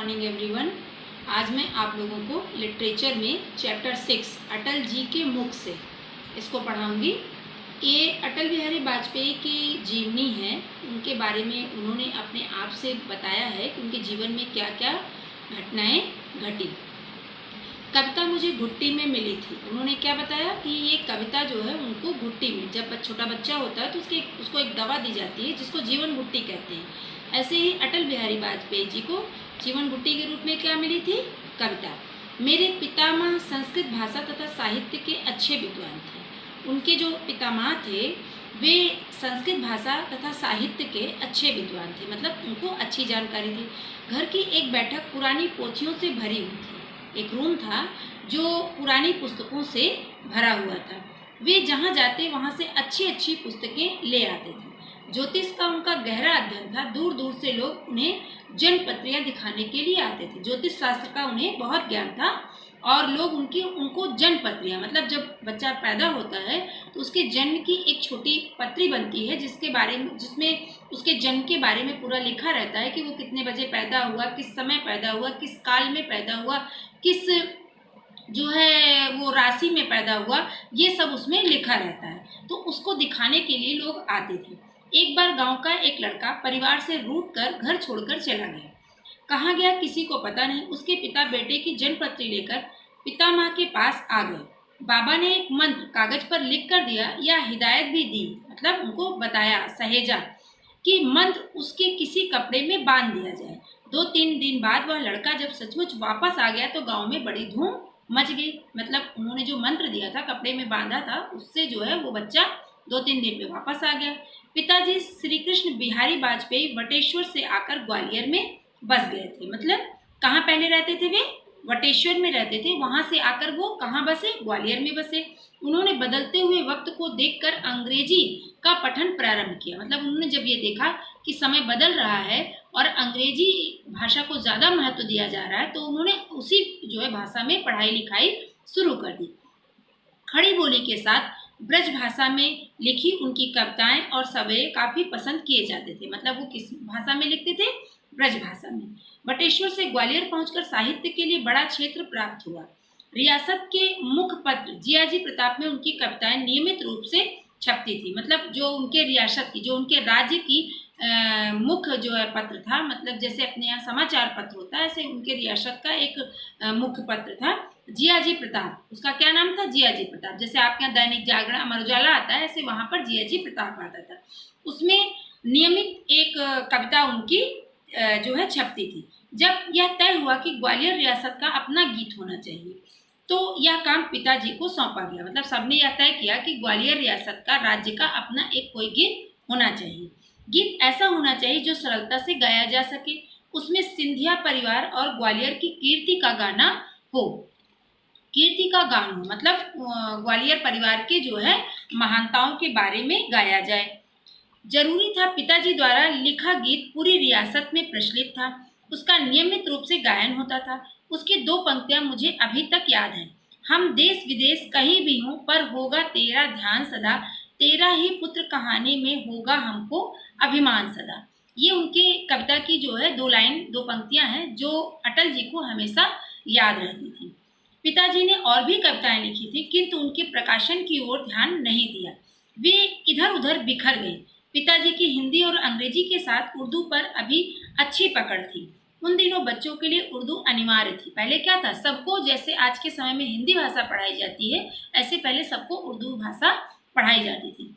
Morning everyone. आज मैं आप लोगों को लिटरेचर में चैप्टर 6 अटल जी के मुख से इसको पढ़ाऊंगी। ये अटल बिहारी वाजपेयी की जीवनी है। उनके बारे में उन्होंने अपने आप से बताया है कि उनके जीवन में क्या क्या घटनाएं घटी। कविता मुझे घुट्टी में मिली थी। उन्होंने क्या बताया कि ये कविता जो है उनको घुट्टी में, जब छोटा बच्चा होता है तो उसको एक दवा दी जाती है जिसको जीवन घुट्टी कहते हैं। ऐसे ही अटल बिहारी वाजपेयी जी को जीवन घुट्टी के रूप में क्या मिली थी? कविता। मेरे पितामह संस्कृत भाषा तथा साहित्य के अच्छे विद्वान थे। उनके जो पितामह थे वे संस्कृत भाषा तथा साहित्य के अच्छे विद्वान थे, मतलब उनको अच्छी जानकारी थी। घर की एक बैठक पुरानी पोथियों से भरी हुई थी। एक रूम था जो पुरानी पुस्तकों से भरा हुआ था। वे जहाँ जाते वहाँ से अच्छी अच्छी पुस्तकें ले आते थे। ज्योतिष का उनका गहरा अध्ययन था। दूर दूर से लोग उन्हें जन्मपत्रियां दिखाने के लिए आते थे। ज्योतिष शास्त्र का उन्हें बहुत ज्ञान था और लोग उनको जन्मपत्रियां, मतलब जब बच्चा पैदा होता है तो उसके जन्म की एक छोटी पत्री बनती है जिसमें उसके जन्म के बारे में पूरा लिखा रहता है कि वो कितने बजे पैदा हुआ, किस समय पैदा हुआ, किस काल में पैदा हुआ, किस जो है वो राशि में पैदा हुआ, ये सब उसमें लिखा रहता है। तो उसको दिखाने के लिए लोग आते थे। एक बार गांव का एक लड़का परिवार से रूठकर घर छोड़कर चला गया। कहाँ गया किसी को पता नहीं। उसके पिता बेटे की जन्मपत्री लेकर पितामह के पास आ गए। बाबा ने एक मंत्र कागज पर लिख कर दिया या हिदायत भी दी, मतलब उनको बताया, सहेजा कि मंत्र उसके किसी कपड़े में बांध दिया जाए। 2-3 दिन बाद वह लड़का जब सचमुच वापस आ गया तो गाँव में बड़ी धूम मच गई। मतलब उन्होंने जो मंत्र दिया था, कपड़े में बांधा था, उससे जो है वो बच्चा 2-3 दिन में वापस आ गया। पिताजी श्री कृष्ण बिहारी वाजपेयी वटेश्वर से आकर ग्वालियर में बस गए थे। मतलब कहाँ पहले रहते थे वे? वटेश्वर में रहते थे। वहां से आकर वो कहाँ बसे? ग्वालियर में बसे। उन्होंने बदलते हुए वक्त को देखकर अंग्रेजी का पठन प्रारंभ किया। मतलब उन्होंने जब ये देखा कि समय बदल रहा है और अंग्रेजी भाषा को ज्यादा महत्व दिया जा रहा है तो उन्होंने उसी जो है भाषा में पढ़ाई लिखाई शुरू कर दी। खड़ी बोली के साथ ब्रज भाषा में लिखी उनकी कविताएं और सवेरे काफी पसंद किए जाते थे। मतलब वो किस भाषा में लिखते थे? ब्रज भाषा में। बटेश्वर से ग्वालियर पहुंचकर साहित्य के लिए बड़ा क्षेत्र प्राप्त हुआ। रियासत के मुखपत्र जियाजी प्रताप में उनकी कविताएं नियमित रूप से छपती थी। मतलब जो उनके रियासत की, जो उनके राज्य की मुख्य जो है पत्र था, मतलब जैसे अपने यहाँ समाचार पत्र होता है, ऐसे उनके रियासत का एक मुख्य पत्र था जियाजी प्रताप। उसका क्या नाम था? जियाजी प्रताप। जैसे आपके यहाँ दैनिक जागरण, अमर उजाला आता है, ऐसे वहां पर जियाजी प्रताप आता था। उसमें नियमित एक कविता उनकी जो है छपती थी। जब यह तय हुआ कि ग्वालियर रियासत का अपना गीत होना चाहिए तो यह काम पिताजी को सौंपा गया। मतलब सबने यह तय किया कि ग्वालियर रियासत का, राज्य का अपना एक कोई गीत होना चाहिए। गीत ऐसा होना चाहिए जो सरलता से गाया जा सके। उसमें सिंधिया परिवार और ग्वालियर की कीर्ति का गाना हो। कीर्ति का गान हो मतलब ग्वालियर परिवार के जो है महानताओं के बारे में गाया जाए। जरूरी था पिताजी द्वारा लिखा गीत पूरी रियासत में प्रचलित था। उसका नियमित रूप से गायन होता था। उसकी 2 पंक्तियां मुझे अभी तक याद हैं। हम देश विदेश कहीं भी हों पर होगा तेरा ध्यान सदा, तेरा ही पुत्र कहानी में होगा हमको अभिमान सदा। ये उनके कविता की जो है 2 पंक्तियां हैं जो अटल जी को हमेशा याद रहती थी। पिताजी ने और भी कविताएं लिखी थी किंतु उनके प्रकाशन की ओर ध्यान नहीं दिया। वे इधर उधर बिखर गए। पिताजी की हिंदी और अंग्रेजी के साथ उर्दू पर अभी अच्छी पकड़ थी। उन दिनों बच्चों के लिए उर्दू अनिवार्य थी। पहले क्या था? सबको, जैसे आज के समय में हिंदी भाषा पढ़ाई जाती है, ऐसे पहले सबको उर्दू भाषा पढ़ाई जाती थी।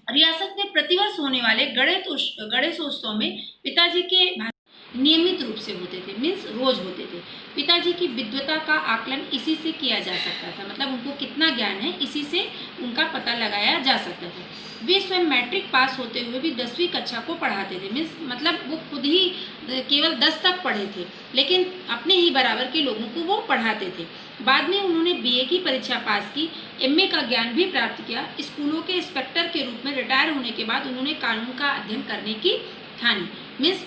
रियासत में प्रतिवर्ष होने वाले गणेशोत्सव में पिताजी के नियमित रूप से होते थे, मीन्स रोज होते थे। पिताजी की विद्वता का आकलन इसी से किया जा सकता था। मतलब उनको कितना ज्ञान है इसी से उनका पता लगाया जा सकता था। वे स्वयं मैट्रिक पास होते हुए भी 10वीं कक्षा को पढ़ाते थे। मीन्स मतलब वो खुद ही केवल 10 तक पढ़े थे लेकिन अपने ही बराबर के लोगों को वो पढ़ाते थे। बाद में उन्होंने बीए की परीक्षा पास की, एमए का ज्ञान भी प्राप्त किया। स्कूलों के इंस्पेक्टर के रूप में रिटायर होने के बाद उन्होंने कानून का अध्ययन करने की ठानी। मीन्स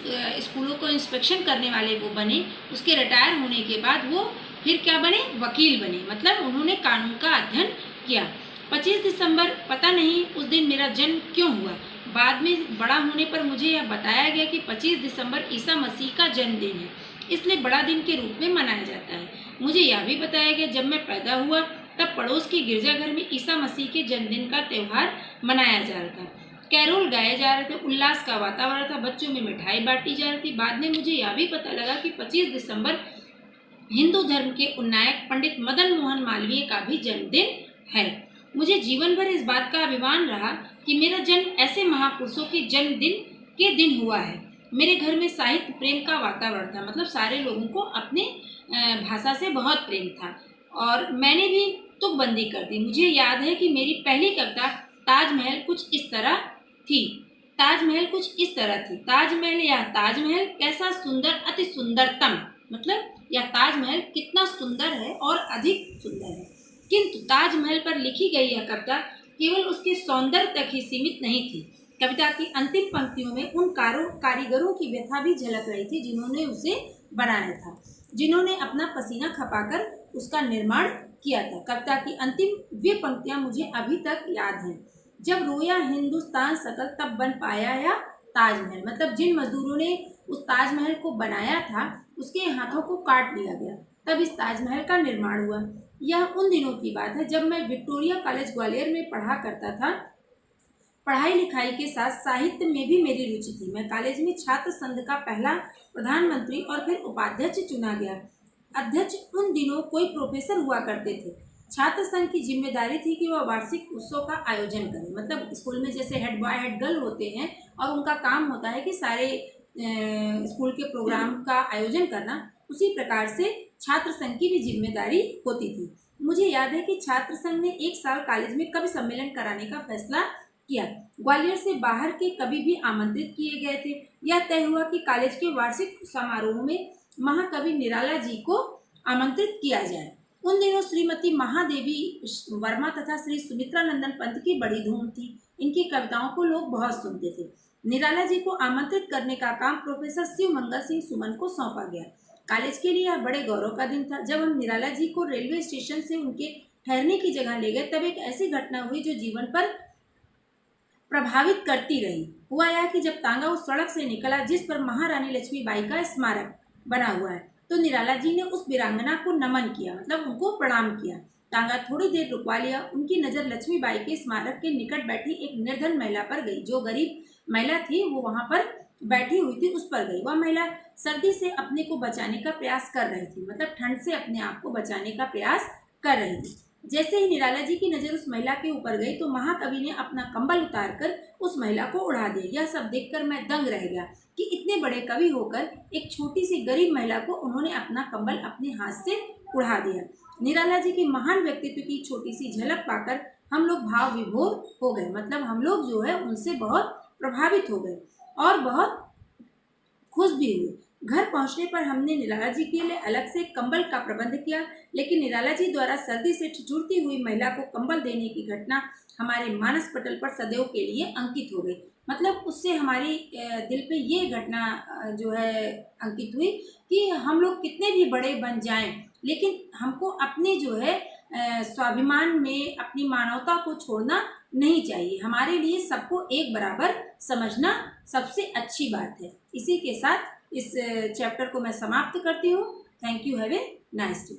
स्कूलों को इंस्पेक्शन करने वाले वो बने। उसके रिटायर होने के बाद वो फिर क्या बने? वकील बने। मतलब उन्होंने कानून का अध्ययन किया। 25 दिसंबर, पता नहीं उस दिन मेरा जन्म क्यों हुआ। बाद में बड़ा होने पर मुझे यह बताया गया कि 25 दिसंबर ईसा मसीह का जन्मदिन है। इसलिए बड़ा दिन के रूप में मनाया जाता है। मुझे यह भी बताया गया जब मैं पैदा हुआ तब पड़ोस के गिरजाघर में ईसा मसीह के जन्मदिन का त्यौहार मनाया जा रहा था। कैरोल गाए जा रहे थे, उल्लास का वातावरण था, बच्चों में मिठाई बांटी जा रही थी। बाद में मुझे यह भी पता लगा कि 25 दिसंबर हिंदू धर्म के उन्नायक पंडित मदन मोहन मालवीय का भी जन्मदिन है। मुझे जीवन भर इस बात का अभिमान रहा कि मेरा जन्म ऐसे महापुरुषों के जन्मदिन के दिन हुआ है। मेरे घर में साहित्य प्रेम का वातावरण था, मतलब सारे लोगों को अपने भाषा से बहुत प्रेम था और मैंने भी तुकबंदी कर दी। मुझे याद है कि मेरी पहली कविता ताजमहल कुछ इस तरह थी। ताजमहल कुछ इस तरह थी। ताजमहल, यह ताजमहल कैसा सुंदर, अति सुंदरतम, मतलब यह ताजमहल कितना सुंदर है और अधिक सुंदर है। किंतु ताजमहल पर लिखी गई यह कविता केवल उसके सौंदर्य तक ही सीमित नहीं थी। कविता की अंतिम पंक्तियों में उन कारीगरों की व्यथा भी झलक रही थी जिन्होंने उसे बनाया था, जिन्होंने अपना पसीना खपाकर उसका निर्माण किया था। कविता की अंतिम वे पंक्तियां मुझे अभी तक याद हैं। जब रोया हिंदुस्तान सकल तब बन पाया या ताजमहल, मतलब जिन मजदूरों ने उस ताजमहल को बनाया था उसके हाथों को काट लिया गया, तब इस ताजमहल का निर्माण हुआ। यह उन दिनों की बात है जब मैं विक्टोरिया कॉलेज ग्वालियर में पढ़ा करता था। पढ़ाई लिखाई के साथ साहित्य में भी मेरी रुचि थी। मैं कॉलेज में छात्र संघ का पहला प्रधानमंत्री और फिर उपाध्यक्ष चुना गया। अध्यक्ष उन दिनों कोई प्रोफेसर हुआ करते थे। छात्र संघ की जिम्मेदारी थी कि वह वार्षिक उत्सव का आयोजन करें, मतलब स्कूल में जैसे हेड बॉय हेड गर्ल होते हैं और उनका काम होता है कि सारे स्कूल के प्रोग्राम का आयोजन करना, उसी प्रकार से छात्र संघ की भी जिम्मेदारी होती थी। मुझे याद है कि छात्र संघ ने एक साल कॉलेज में कवि सम्मेलन कराने का फैसला किया। ग्वालियर से बाहर के कवि भी आमंत्रित किए गए थे। यह तय हुआ कि कॉलेज के वार्षिक समारोह में महाकवि निराला जी को आमंत्रित किया जाए। उन दिनों श्रीमती महादेवी वर्मा तथा श्री सुमित्रा नंदन पंत की बड़ी धूम थी। इनकी कविताओं को लोग बहुत सुनते थे। निराला जी को आमंत्रित करने का काम प्रोफेसर शिव मंगल सिंह सुमन को सौंपा गया। कॉलेज के लिए यह बड़े गौरव का दिन था। जब हम निराला जी को रेलवे स्टेशन से उनके ठहरने की जगह ले गए तब एक ऐसी घटना हुई जो जीवन पर प्रभावित करती रही। हुआ यह कि जब तांगा उस सड़क से निकला जिस पर महारानी लक्ष्मीबाई का स्मारक बना हुआ है, तो निराला जी ने उस वीरांगना को नमन किया, मतलब उनको प्रणाम किया। तांगा थोड़ी देर रुकवा लिया। उनकी नज़र लक्ष्मीबाई के स्मारक के निकट बैठी एक निर्धन महिला पर गई। जो गरीब महिला थी वो वहाँ पर बैठी हुई थी, उस पर गई। वह महिला सर्दी से अपने को बचाने का प्रयास कर रही थी, मतलब ठंड से अपने आप को बचाने का प्रयास कर रही थी। जैसे ही निराला जी की नज़र उस महिला के ऊपर गई तो महाकवि ने अपना कंबल उतारकर उस महिला को उड़ा दिया। यह सब देखकर मैं दंग रह गया कि इतने बड़े कवि होकर एक छोटी सी गरीब महिला को उन्होंने अपना कंबल अपने हाथ से उड़ा दिया। निराला जी के महान व्यक्तित्व की छोटी सी झलक पाकर हम लोग भाव विभोर हो गए, मतलब हम लोग जो है उनसे बहुत प्रभावित हो गए और बहुत खुश भी हुए। घर पहुंचने पर हमने निराला जी के लिए अलग से कंबल का प्रबंध किया, लेकिन निराला जी द्वारा सर्दी से ठिठुरती हुई महिला को कंबल देने की घटना हमारे मानस पटल पर सदैव के लिए अंकित हो गई। मतलब उससे हमारी दिल पे ये घटना जो है अंकित हुई कि हम लोग कितने भी बड़े बन जाएं, लेकिन हमको अपने जो है स्वाभिमान में अपनी मानवता को छोड़ना नहीं चाहिए। हमारे लिए सबको एक बराबर समझना सबसे अच्छी बात है। इसी के साथ इस चैप्टर को मैं समाप्त करती हूँ। Thank you. Have a nice day.